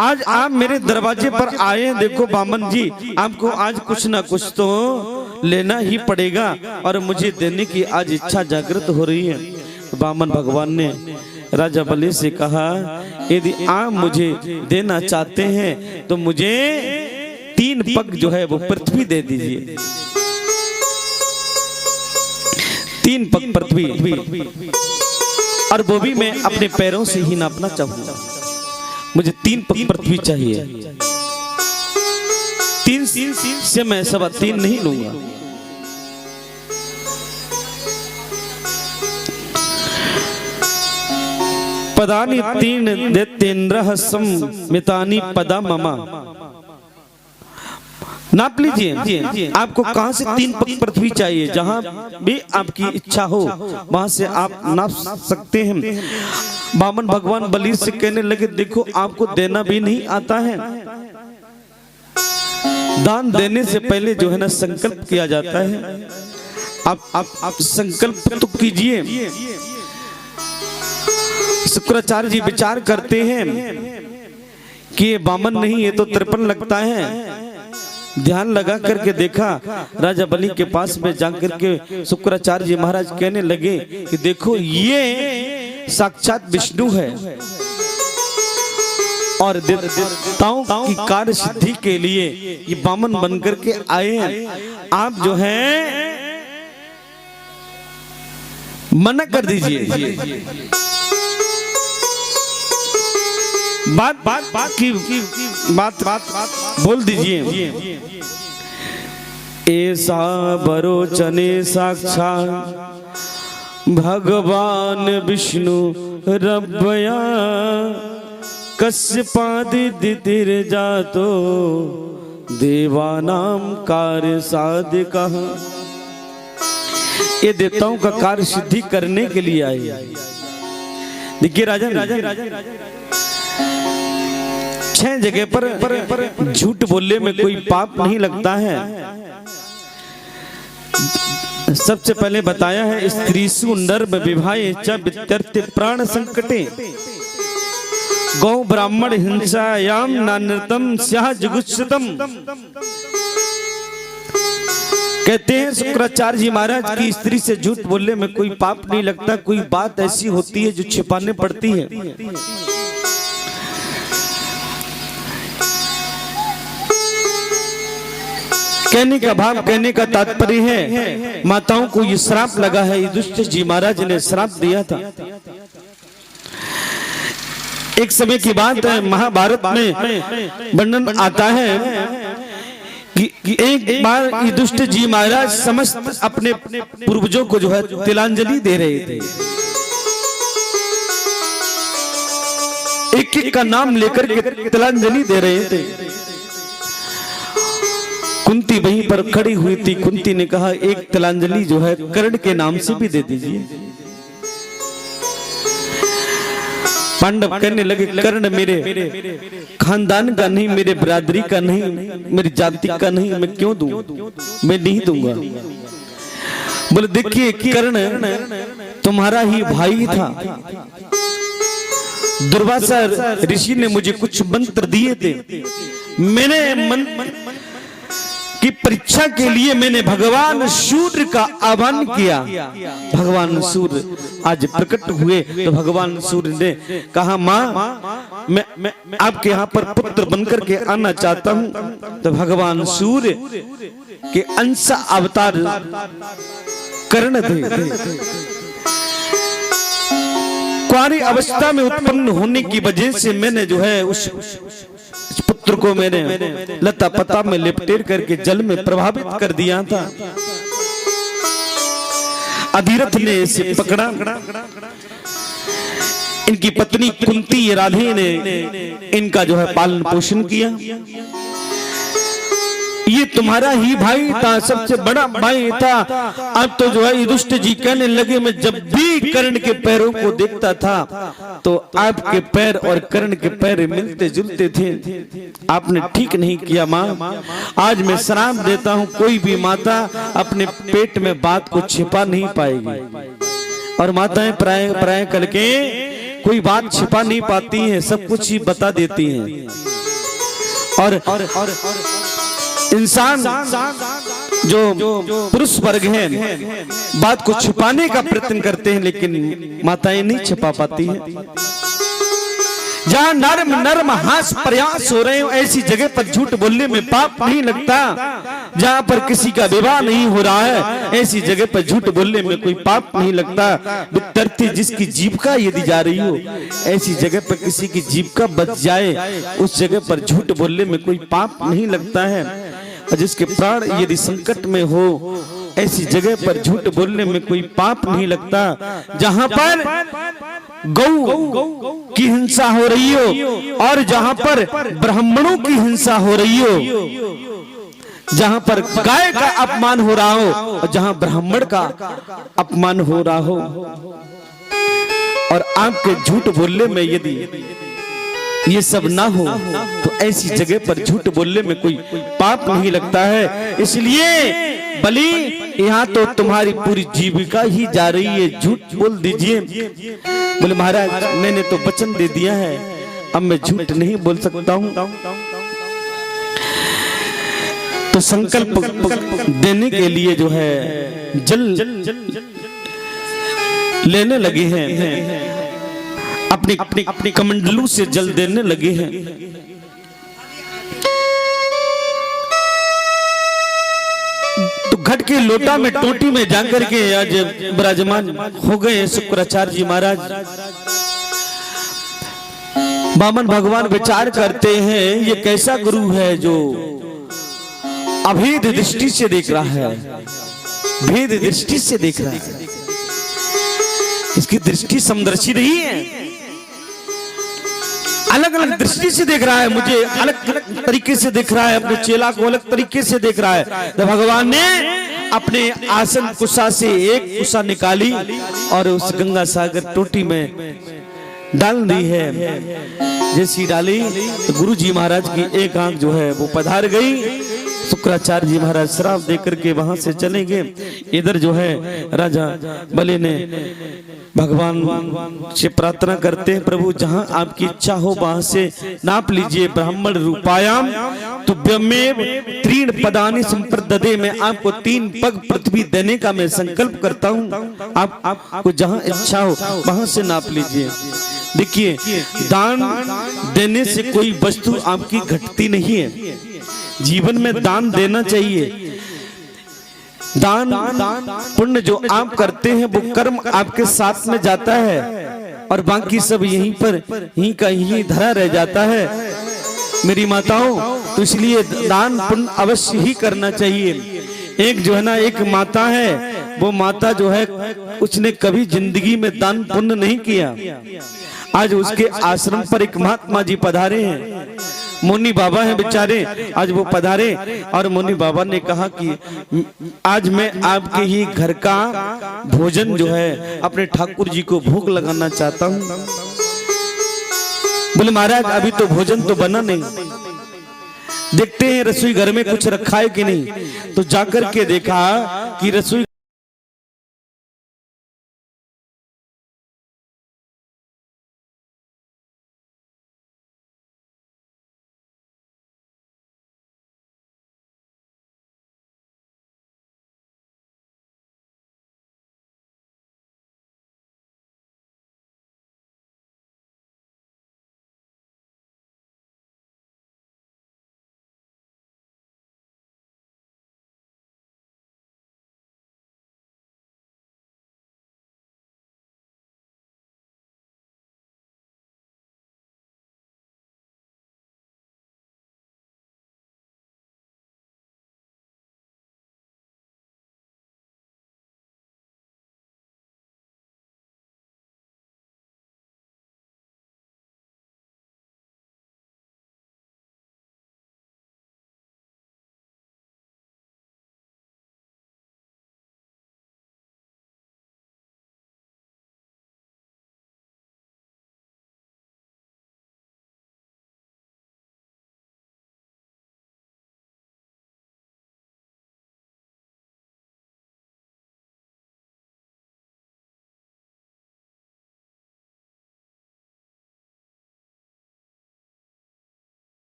आज आप मेरे दरवाजे पर आए हैं, देखो बामन जी, आपको आज कुछ ना कुछ तो लेना ही पड़ेगा और मुझे देने की आज इच्छा जागृत हो रही है। बामन भगवान ने राजा बलि से कहा, यदि आप मुझे देना चाहते हैं तो मुझे 3 पग जो है वो पृथ्वी दे दीजिए। 3 पग पृथ्वी, और वो भी मैं अपने पैरों से ही नापना चाहूंगा। मुझे 3 पग पृथ्वी चाहिए। 3 से मैं 3.25 नहीं लूंगा। पदानी 3 देतेन्द्र मितानी पदा ममा। नाप लीजिए, आपको कहां से 3 पग पृथ्वी चाहिए, जहां भी आपकी इच्छा हो वहां से आप नाप सकते हैं। बामन भगवान बलि से कहने लगे, देखो आपको देना भी नहीं आता है। दान देने से पहले जो है ना संकल्प किया जाता है। आप संकल्प तो कीजिए। शुक्राचार्य जी विचार करते हैं कि ये बामन नहीं, ये तो 53 लगता है। ध्यान लगा करके देखा, राजा बलि के पास में जाकर के शुक्राचार्य जी महाराज कहने लगे कि देखो ये साक्षात विष्णु है और देवताओं की कार्य सिद्धि के लिए ये बामन बनकर के आए हैं। आप जो है मना कर दीजिए। बात बोल दीजिए। ऐसा बरोचने साक्षात भगवान विष्णु रब्बया कश्यपादितिर जातो देवानाम कार्य साधिका। ये देवताओं का कार्य सिद्धि करने के लिए आए। देखिए राजा 6 जगह पर झूठ बोलने में कोई पाप नहीं लगता है। सबसे पहले बताया है, स्त्रीसु नर्म विवाहे च वित्यर्थे प्राण संकटे गौ ब्राह्मण हिंसायाम नान्यतम स्याह जुगुप्सितम। कहते हैं शुक्राचार्य जी महाराज की स्त्री से झूठ बोलने में कोई पाप नहीं लगता। कोई बात ऐसी होती है जो छिपाने पड़ती है। कहने का भाव, कहने का तात्पर्य है, माताओं को ये श्राप लगा है। युधिष्ठिर जी महाराज ने श्राप दिया था। एक समय की बात है, महाभारत में वर्णन आता है कि एक बार युधिष्ठिर जी महाराज समस्त अपने पूर्वजों को जो है तिलांजलि दे रहे थे। एक एक का नाम लेकर के तिलांजलि दे रहे थे। कुंती वहीं पर खड़ी हुई थी। कुंती ने कहा, एक तिलांजलि जो है कर्ण के नाम से भी दे दीजिए। पांडव कहने लगे, कर्ण मेरे खानदान का नहीं, मेरे बिरादरी का नहीं, मेरी जाति का नहीं, मैं क्यों दूं? मैं नहीं दूंगा। बोले देखिए, कर्ण तुम्हारा ही भाई था। दुर्वासा ऋषि ने मुझे कुछ मंत्र दिए थे। मैंने की परीक्षा के लिए मैंने भगवान सूर्य का आह्वान किया। भगवान सूर्य आज प्रकट हुए तो भगवान सूर्य ने कहा, माँ मैं आपके यहाँ पर पुत्र बनकर के आना चाहता हूँ। तो भगवान सूर्य के अंश अवतार कर्ण थे। कुंवारी अवस्था में उत्पन्न होने की वजह से मैंने जो है उस पुत्र को मैंने लता पता में लिपटेर करके जल में प्रभावित कर दिया था। अधिरथ ने इसे पकड़ा। इनकी पत्नी कुंती राधे ने इनका जो है पालन पोषण किया। ये तुम्हारा ही भाई था, सबसे बड़ा भाई था। अब तो जो है युधिष्ठिर जी कहने लगे, मैं जब भी कर्ण के पैरों को देखता था तो आपके पैर और कर्ण के पैर मिलते जुलते थे। आपने ठीक नहीं किया माँ। आज मैं श्राप देता हूँ, कोई भी माता अपने पेट में बात को छिपा नहीं पाएगी। और माताएं प्राय करके कोई बात छिपा नहीं पाती हैं, सब कुछ ही बता देती हैं। और इंसान जो पुरुष वर्ग है बात को छुपाने का प्रयत्न करते हैं, लेकिन माताएं नहीं छुपा पाती हैं। जहां नर्म नर्म हास प्रयास हो रहे हो ऐसी जगह पर झूठ बोलने में पाप नहीं लगता। जहां पर किसी का विवाह नहीं हो रहा है ऐसी जगह पर झूठ बोलने में कोई पाप नहीं लगता। वितरती जिसकी जीविका यदि जा रही हो ऐसी जगह पर किसी की जीविका बच जाए उस जगह पर झूठ बोलने में कोई पाप नहीं लगता है। और जिसके प्राण यदि संकट में हो ऐसी जगह पर झूठ बोलने में कोई पाप नहीं लगता। जहां पर गौ की हिंसा हो रही हो और जहां पर ब्राह्मणों की हिंसा हो रही हो, जहां पर गाय का अपमान हो रहा हो और जहां ब्राह्मण का अपमान हो रहा हो, और आपके झूठ बोलने में यदि ये सब ना हो तो ऐसी जगह पर झूठ बोलने में कोई पाप नहीं लगता है। इसलिए बलि यहाँ तो तुम्हारी पूरी जीविका ही जा रही है, झूठ बोल दीजिए। बोले महाराज मैंने तो वचन दे दिया है, अब मैं झूठ नहीं बोल सकता हूँ। तो संकल्प देने के लिए जो है जल लेने लगे हैं, अपनी कमंडलू से जल देने लगे हैं। तो घट के लोटा में टोटी में जाकर के आज विराजमान हो गए शुक्राचार्य जी महाराज। वामन भगवान विचार करते हैं ये कैसा गुरु है जो अभेद दृष्टि से देख रहा है, भेद दृष्टि से देख रहा है। इसकी दृष्टि समदर्शी नहीं है, अलग अलग दृष्टि से देख रहा है, मुझे अलग अलग तरीके से देख रहा है, अपने चेला को अलग तरीके से देख रहा है। तो भगवान ने अपने आसन कुशा से एक कुशा निकाली और उस गंगा सागर टोटी में डाल दी है। जैसी डाली तो गुरु जी महाराज की एक आंख जो है वो पधार गई। शुक्राचार्य जी महाराज श्राप देकर के वहां से चले गए। इधर जो है राजा बलि ने भगवान से प्रार्थना करते हैं, प्रभु जहां आपकी इच्छा हो वहां से नाप लीजिए। ब्राह्मण रूपायाम तुभ्यमेव तीन पदानि संप्रददे, में आपको 3 पग पृथ्वी देने का मैं संकल्प करता हूं। आपको जहां इच्छा हो वहां से नाप लीजिए। देखिए दान देने से कोई वस्तु आपकी घटती नहीं है, जीवन में दान देना चाहिए। दान पुण्य जो आप करते हैं वो कर्म आपके साथ में जाता है और बाकी सब यहीं पर यहीं का यहीं धरा रह जाता है मेरी माताओं। तो इसलिए दान पुण्य अवश्य ही करना चाहिए। एक जो है ना एक माता है, वो माता जो है उसने कभी जिंदगी में दान पुण्य नहीं किया। आज उसके आश्रम पर एक महात्मा जी पधारे हैं, मुनि बाबा हैं बेचारे, आज वो पधारे और मुनि बाबा ने कहा कि आज मैं आपके ही घर का भोजन जो है अपने ठाकुर जी को भोग लगाना चाहता हूँ। बोले महाराज अभी तो भोजन तो बना नहीं, देखते हैं रसोई घर में कुछ रखा है कि नहीं। तो जाकर के देखा कि रसोई